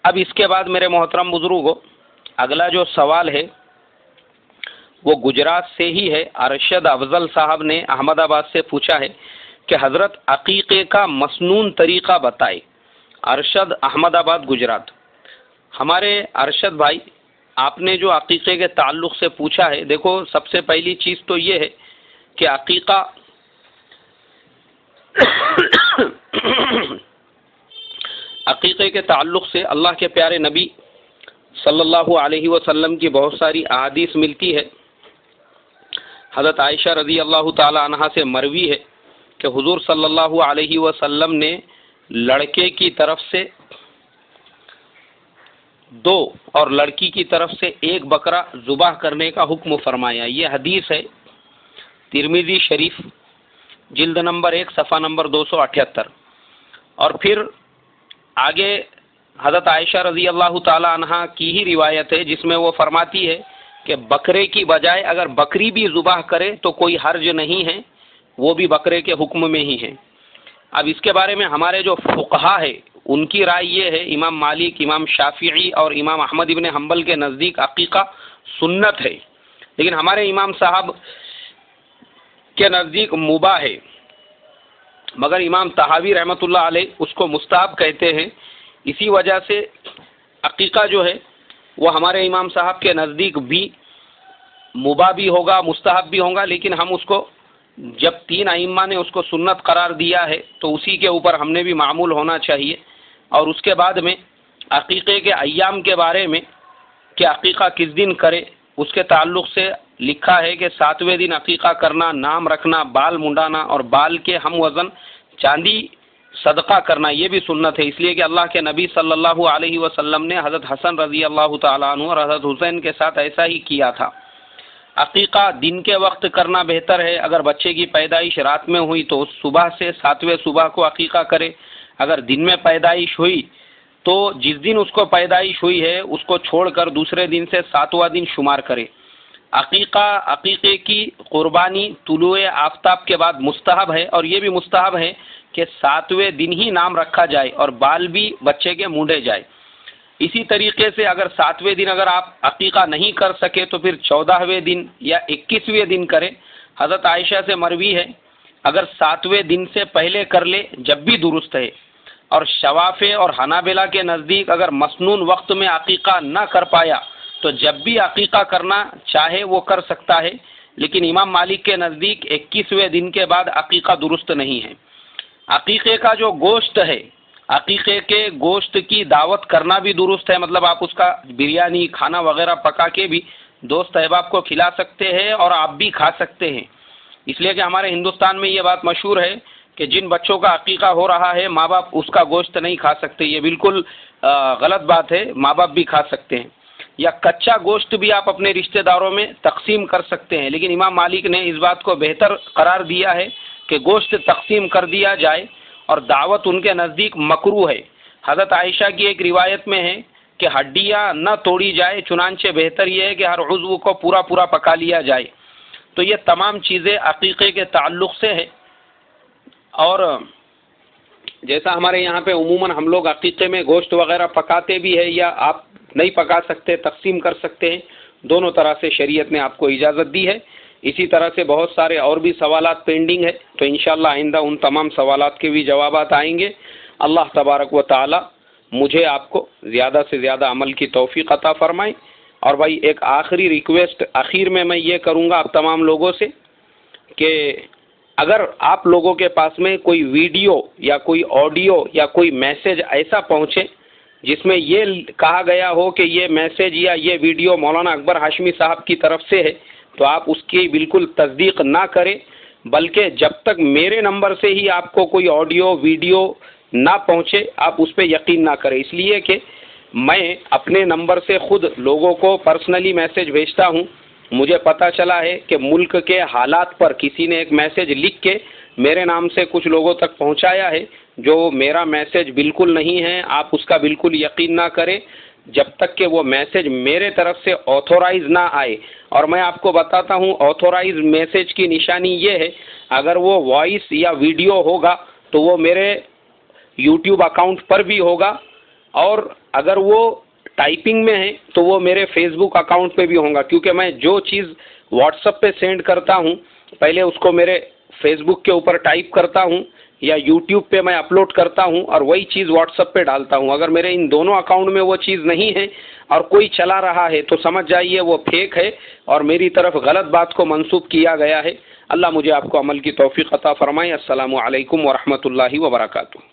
اب اس کے بعد میرے محترم بزرگوں، اگلا جو سوال ہے وہ گجرات سے ہی ہے۔ ارشد افضل صاحب نے احمد آباد سے پوچھا ہے کہ حضرت عقیقے کا مسنون طریقہ بتائے۔ ارشد احمد آباد گجرات۔ ہمارے ارشد بھائی، آپ نے جو عقیقے کے تعلق سے پوچھا ہے، دیکھو سب سے پہلی چیز تو یہ ہے کہ عقیقہ عقیقے کے تعلق سے اللہ کے پیارے نبی صلی اللہ علیہ وسلم کی بہت ساری احادیث ملتی ہے۔ حضرت عائشہ رضی اللہ تعالی عنہا سے مروی ہے کہ حضور صلی اللہ علیہ وسلم نے لڑکے کی طرف سے 2 اور لڑکی کی طرف سے 1 بکرا ذبح کرنے کا حکم فرمایا۔ یہ حدیث ہے ترمذی شریف، جلد نمبر 1 صفحہ نمبر 278۔ اور پھر آگے حضرت عائشہ رضی اللہ تعالی عنہا کی ہی روایت ہے جس میں وہ فرماتی ہے کہ بکرے کی بجائے اگر بکری بھی ذبح کرے تو کوئی حرج نہیں ہے، وہ بھی بکرے کے حکم میں ہی ہے۔ اب اس کے بارے میں ہمارے جو فقہا ہے ان کی رائے یہ ہے، امام مالک، امام شافعی اور امام احمد ابن حنبل کے نزدیک عقیقہ سنت ہے، لیکن ہمارے امام صاحب کے نزدیک مباح ہے، مگر امام طحاوی رحمۃ اللہ علیہ اس کو مستحب کہتے ہیں۔ اسی وجہ سے عقیقہ جو ہے وہ ہمارے امام صاحب کے نزدیک بھی مباح بھی ہوگا، مستحب بھی ہوگا، لیکن ہم اس کو جب 3 ائمہ نے اس کو سنت قرار دیا ہے تو اسی کے اوپر ہم نے بھی معمول ہونا چاہیے۔ اور اس کے بعد میں عقیقے کے ایام کے بارے میں کہ عقیقہ کس دن کرے، اس کے تعلق سے لکھا ہے کہ 7ویں دن عقیقہ کرنا، نام رکھنا، بال منڈانا اور بال کے ہم وزن چاندی صدقہ کرنا یہ بھی سنت ہے، اس لیے کہ اللہ کے نبی صلی اللہ علیہ وسلم نے حضرت حسن رضی اللہ تعالیٰ عنہ اور حضرت حسین کے ساتھ ایسا ہی کیا تھا۔ عقیقہ دن کے وقت کرنا بہتر ہے، اگر بچے کی پیدائش رات میں ہوئی تو صبح سے 7ویں صبح کو عقیقہ کرے، اگر دن میں پیدائش ہوئی تو جس دن اس کو پیدائش ہوئی ہے اس کو چھوڑ کر دوسرے دن سے 7واں دن شمار کرے۔ عقیقے کی قربانی طلوع آفتاب کے بعد مستحب ہے، اور یہ بھی مستحب ہے کہ 7ویں دن ہی نام رکھا جائے اور بال بھی بچے کے مونڈے جائے۔ اسی طریقے سے اگر 7ویں دن اگر آپ عقیقہ نہیں کر سکے تو پھر 14ویں دن یا 21ویں دن کریں۔ حضرت عائشہ سے مروی ہے اگر 7ویں دن سے پہلے کر لے جب بھی درست ہے، اور شوافع اور حنابلہ کے نزدیک اگر مسنون وقت میں عقیقہ نہ کر پایا تو جب بھی عقیقہ کرنا چاہے وہ کر سکتا ہے، لیکن امام مالک کے نزدیک 21ویں دن کے بعد عقیقہ درست نہیں ہے۔ عقیقے کا جو گوشت ہے، عقیقے کے گوشت کی دعوت کرنا بھی درست ہے، مطلب آپ اس کا بریانی کھانا وغیرہ پکا کے بھی دوست احباب کو کھلا سکتے ہیں اور آپ بھی کھا سکتے ہیں، اس لیے کہ ہمارے ہندوستان میں یہ بات مشہور ہے کہ جن بچوں کا عقیقہ ہو رہا ہے ماں باپ اس کا گوشت نہیں کھا سکتے، یہ بالکل غلط بات ہے، ماں باپ بھی کھا سکتے ہیں، یا کچا گوشت بھی آپ اپنے رشتہ داروں میں تقسیم کر سکتے ہیں، لیکن امام مالک نے اس بات کو بہتر قرار دیا ہے کہ گوشت تقسیم کر دیا جائے، اور دعوت ان کے نزدیک مکروہ ہے۔ حضرت عائشہ کی ایک روایت میں ہے کہ ہڈیاں نہ توڑی جائے، چنانچہ بہتر یہ ہے کہ ہر عضو کو پورا پورا پکا لیا جائے۔ تو یہ تمام چیزیں عقیقے کے تعلق سے ہے، اور جیسا ہمارے یہاں پہ عموماً ہم لوگ عقیقے میں گوشت وغیرہ پکاتے بھی ہے، یا آپ نہیں پکا سکتے تقسیم کر سکتے ہیں، دونوں طرح سے شریعت نے آپ کو اجازت دی ہے۔ اسی طرح سے بہت سارے اور بھی سوالات پینڈنگ ہے، تو انشاءاللہ آئندہ ان تمام سوالات کے بھی جوابات آئیں گے۔ اللہ تبارک و تعالی مجھے آپ کو زیادہ سے زیادہ عمل کی توفیق عطا فرمائے۔ اور بھائی ایک آخری ریکویسٹ آخر میں یہ کروں گا آپ تمام لوگوں سے کہ اگر آپ لوگوں کے پاس میں کوئی ویڈیو یا کوئی آڈیو یا کوئی میسج ایسا پہنچے جس میں یہ کہا گیا ہو کہ یہ میسج یا یہ ویڈیو مولانا اکبر ہاشمی صاحب کی طرف سے ہے، تو آپ اس کی بالکل تصدیق نہ کریں، بلکہ جب تک میرے نمبر سے ہی آپ کو کوئی آڈیو ویڈیو نہ پہنچے آپ اس پہ یقین نہ کریں، اس لیے کہ میں اپنے نمبر سے خود لوگوں کو پرسنلی میسج بھیجتا ہوں۔ مجھے پتہ چلا ہے کہ ملک کے حالات پر کسی نے ایک میسج لکھ کے میرے نام سے کچھ لوگوں تک پہنچایا ہے، جو میرا میسج بالکل نہیں ہے، آپ اس کا بالکل یقین نہ کریں جب تک کہ وہ میسج میرے طرف سے آتھورائز نہ آئے۔ اور میں آپ کو بتاتا ہوں آتھورائز میسج کی نشانی یہ ہے، اگر وہ وائس یا ویڈیو ہوگا تو وہ میرے یوٹیوب اکاؤنٹ پر بھی ہوگا، اور اگر وہ ٹائپنگ میں ہے تو وہ میرے فیس بک اکاؤنٹ پہ بھی ہوں گا، کیونکہ میں جو چیز واٹس ایپ پہ سینڈ کرتا ہوں پہلے اس کو میرے فیس بک کے اوپر ٹائپ کرتا ہوں یا یوٹیوب پہ میں اپلوڈ کرتا ہوں اور وہی چیز واٹس ایپ پہ ڈالتا ہوں. اگر میرے ان دونوں اکاؤنٹ میں وہ چیز نہیں ہے اور کوئی چلا رہا ہے تو سمجھ جائیے وہ فیک ہے اور میری طرف غلط بات کو منسوب کیا گیا ہے. اللہ مجھے آپ کو عمل کی توفیق عطا فرمائے. السلام علیکم ورحمۃ اللہ وبرکاتہ.